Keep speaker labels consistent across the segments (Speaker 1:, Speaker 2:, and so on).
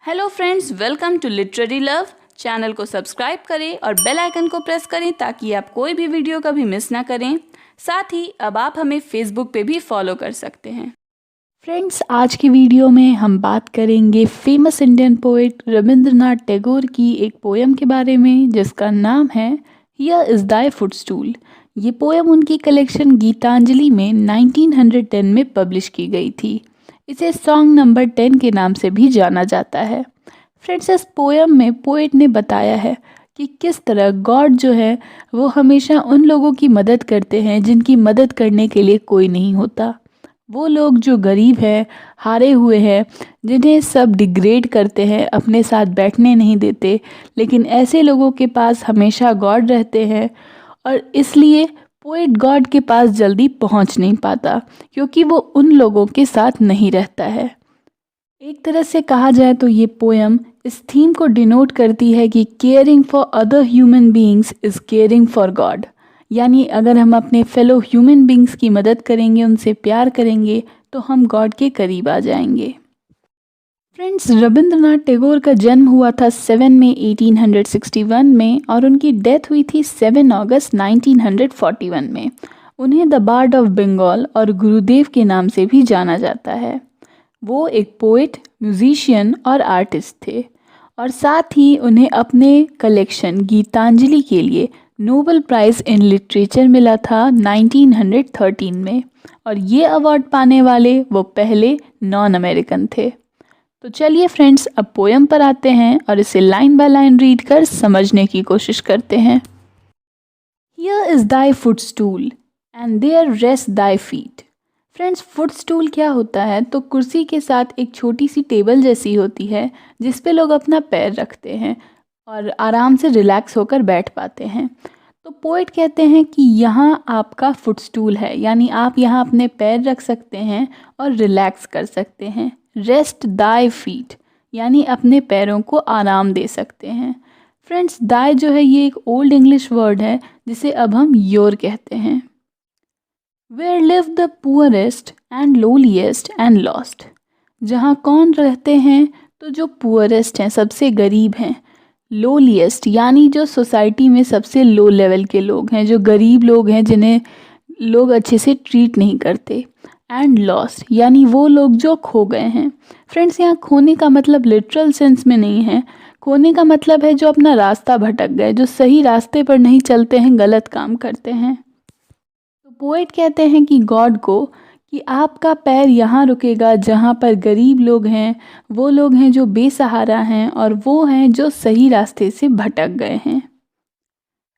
Speaker 1: Hello friends, welcome to literary love. Channel को subscribe करें और बेल आइकन को प्रेस करें ताकि आप कोई भी वीडियो कभी मिस ना करें। साथ ही अब आप हमें फेसबुक पे भी फॉलो कर सकते हैं।
Speaker 2: फ्रेंड्स, आज की वीडियो में हम बात करेंगे famous Indian poet Rabindranath Tagore की एक पोयम के बारे में जिसका नाम है हियर इज़ दाई फुटस्टूल। ये पोयम उनकी कलेक्शन गीतांजलि में 1910 में पब्लिश की गई थी। इसे सॉन्ग नंबर 10 के नाम से भी जाना जाता है। फ्रेंड्स, इस पोयम में पोएट ने बताया है कि किस तरह गॉड जो है वो हमेशा उन लोगों की मदद करते हैं जिनकी मदद करने के लिए कोई नहीं होता। वो लोग जो गरीब हैं, हारे हुए हैं, जिन्हें सब डिग्रेड करते हैं, अपने साथ बैठने नहीं देते, लेकिन ऐसे लोगों के पास हमेशा गॉड रहते हैं और इसलिए पोएट गॉड के पास जल्दी पहुंच नहीं पाता क्योंकि वो उन लोगों के साथ नहीं रहता है। एक तरह से कहा जाए तो ये पोयम इस थीम को डिनोट करती है कि caring for other human beings is caring for God. यानी अगर हम अपने फेलो ह्यूमन बीइंग्स की मदद करेंगे, उनसे प्यार करेंगे, तो हम गॉड के करीब आ जाएंगे। फ्रेंड्स, रविंद्रनाथ टैगोर का जन्म हुआ था 7 मई 1861 में और उनकी डेथ हुई थी 7 अगस्त 1941 में। उन्हें द बार्ड ऑफ बंगाल और गुरुदेव के नाम से भी जाना जाता है। वो एक पोएट, म्यूजिशियन और आर्टिस्ट थे और साथ ही उन्हें अपने कलेक्शन गीतांजलि के लिए नोबेल प्राइज़ इन लिटरेचर मिला था 1913 में और ये अवार्ड पाने वाले वो पहले नॉन अमेरिकन थे। तो चलिए फ्रेंड्स, अब पोयम पर आते हैं और इसे लाइन बाय लाइन रीड कर समझने की कोशिश करते हैं। Here is thy footstool and there rest thy feet. Friends, footstool क्या होता है? तो कुर्सी के साथ एक छोटी सी टेबल जैसी होती है जिस पे लोग अपना पैर रखते हैं और आराम से रिलैक्स होकर बैठ पाते हैं। तो पोएट कहते हैं कि यहाँ आपका फुटस्टूल है, यानी आप यहाँ अपने पैर रख सकते हैं और रिलैक्स कर सकते हैं। रेस्ट दाई फीट यानी अपने पैरों को आराम दे सकते हैं। फ्रेंड्स, दाई जो है ये एक ओल्ड इंग्लिश वर्ड है जिसे अब हम योर कहते हैं। Where live the poorest and lowliest and lost. जहाँ कौन रहते हैं? तो जो पुअरेस्ट हैं, सबसे गरीब हैं। लोलीएस्ट यानी जो सोसाइटी में सबसे लो लेवल के लोग हैं, जो गरीब लोग हैं जिन्हें लोग अच्छे से ट्रीट नहीं करते। एंड लॉस्ट यानी वो लोग जो खो गए हैं। फ्रेंड्स, यहाँ खोने का मतलब लिटरल सेंस में नहीं है। खोने का मतलब है जो अपना रास्ता भटक गए, जो सही रास्ते पर नहीं चलते हैं, गलत काम करते हैं। तो पोएट कहते हैं कि गॉड को कि आपका पैर यहाँ रुकेगा जहाँ पर गरीब लोग हैं, वो लोग हैं जो बेसहारा हैं और वो हैं जो सही रास्ते से भटक गए हैं।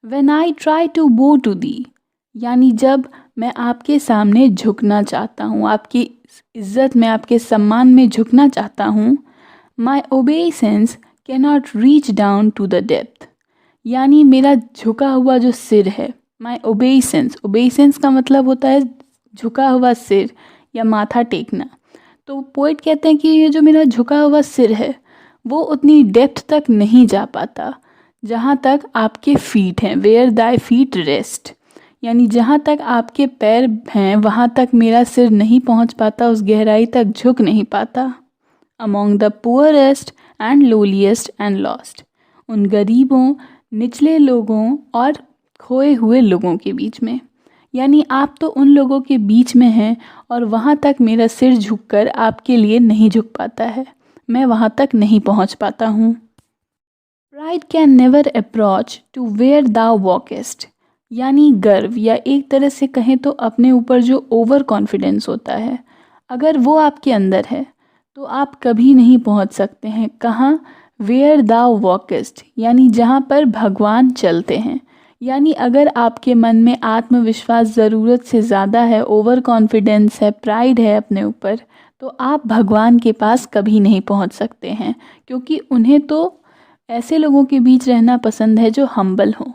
Speaker 2: When I try to bow to thee यानी जब मैं आपके सामने झुकना चाहता हूँ, आपकी इज्जत में, आपके सम्मान में झुकना चाहता हूँ। My obeisance cannot reach down to the depth यानी मेरा झुका हुआ जो सिर है। My obeisance का मतलब होता है झुका हुआ सिर या माथा टेकना। तो पोएट कहते हैं कि ये जो मेरा झुका हुआ सिर है वो उतनी डेप्थ तक नहीं जा पाता जहाँ तक आपके फीट हैं। वेयर दाई फीट रेस्ट यानी जहाँ तक आपके पैर हैं वहाँ तक मेरा सिर नहीं पहुँच पाता, उस गहराई तक झुक नहीं पाता। Among the poorest and lowliest and lost, उन गरीबों, निचले लोगों और खोए हुए लोगों के बीच में। यानी आप तो उन लोगों के बीच में हैं और वहाँ तक मेरा सिर झुककर आपके लिए नहीं झुक पाता है, मैं वहाँ तक नहीं पहुँच पाता हूँ। Pride can never approach to where thou walkest यानी गर्व या एक तरह से कहें तो अपने ऊपर जो ओवर कॉन्फिडेंस होता है, अगर वो आपके अंदर है तो आप कभी नहीं पहुँच सकते हैं। कहाँ? वेयर दाउ वॉकेस्ट यानी जहाँ पर भगवान चलते हैं। यानी अगर आपके मन में आत्मविश्वास ज़रूरत से ज़्यादा है, ओवर कॉन्फिडेंस है, प्राइड है अपने ऊपर, तो आप भगवान के पास कभी नहीं पहुंच सकते हैं क्योंकि उन्हें तो ऐसे लोगों के बीच रहना पसंद है जो हम्बल हो।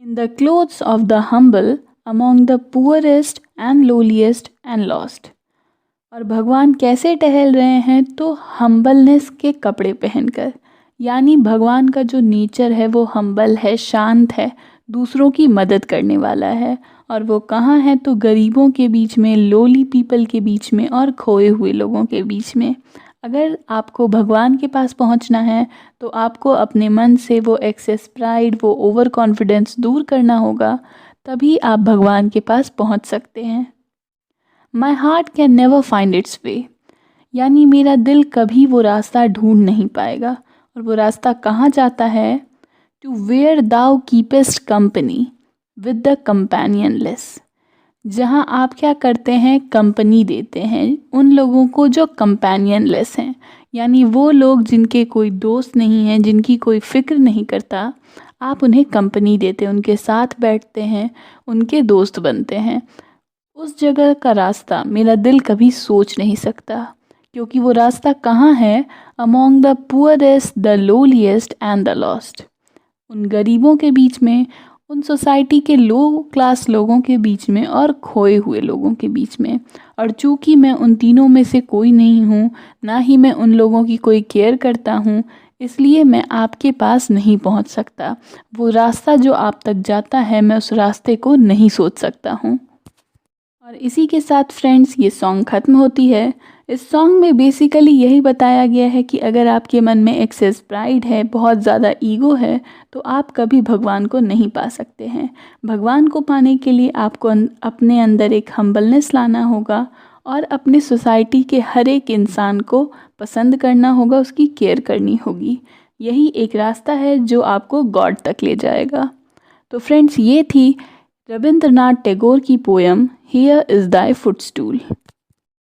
Speaker 2: In the clothes of the humble among the poorest and lowliest and lost. और भगवान कैसे टहल रहे हैं? तो हम्बलनेस के कपड़े पहनकर। यानी भगवान का जो नेचर है वो हम्बल है, शांत है, दूसरों की मदद करने वाला है। और वो कहाँ है? तो गरीबों के बीच में, लोली पीपल के बीच में और खोए हुए लोगों के बीच में। अगर आपको भगवान के पास पहुंचना है तो आपको अपने मन से वो एक्सेस प्राइड, वो ओवर कॉन्फिडेंस दूर करना होगा, तभी आप भगवान के पास पहुंच सकते हैं। My heart can never find its way, यानी मेरा दिल कभी वो रास्ता ढूंढ नहीं पाएगा। और वो रास्ता कहाँ जाता है? To where thou keepest company with the companionless, जहाँ आप क्या करते हैं, कंपनी देते हैं उन लोगों को जो कंपेनियनलेस हैं, यानी वो लोग जिनके कोई दोस्त नहीं हैं, जिनकी कोई फ़िक्र नहीं करता, आप उन्हें कंपनी देते हैं, उनके साथ बैठते हैं, उनके दोस्त बनते हैं। उस जगह का रास्ता मेरा दिल कभी सोच नहीं सकता, क्योंकि वो रास्ता कहाँ है? Among the poorest, the lowliest and the lost, उन गरीबों के बीच में, उन सोसाइटी के लो क्लास लोगों के बीच में और खोए हुए लोगों के बीच में। और चूँकि मैं उन तीनों में से कोई नहीं हूँ, ना ही मैं उन लोगों की कोई केयर करता हूँ, इसलिए मैं आपके पास नहीं पहुँच सकता। वो रास्ता जो आप तक जाता है, मैं उस रास्ते को नहीं सोच सकता हूँ। और इसी के साथ फ्रेंड्स ये सॉन्ग ख़त्म होती है। इस सॉन्ग में बेसिकली यही बताया गया है कि अगर आपके मन में एक्सेस प्राइड है, बहुत ज़्यादा ईगो है, तो आप कभी भगवान को नहीं पा सकते हैं। भगवान को पाने के लिए आपको अपने अंदर एक हम्बलनेस लाना होगा और अपने सोसाइटी के हर एक इंसान को पसंद करना होगा, उसकी केयर करनी होगी। यही एक रास्ता है जो आपको गॉड तक ले जाएगा। तो फ्रेंड्स, ये थी रविंद्रनाथ टैगोर की पोयम हियर इज़ दाई फुटस्टूल।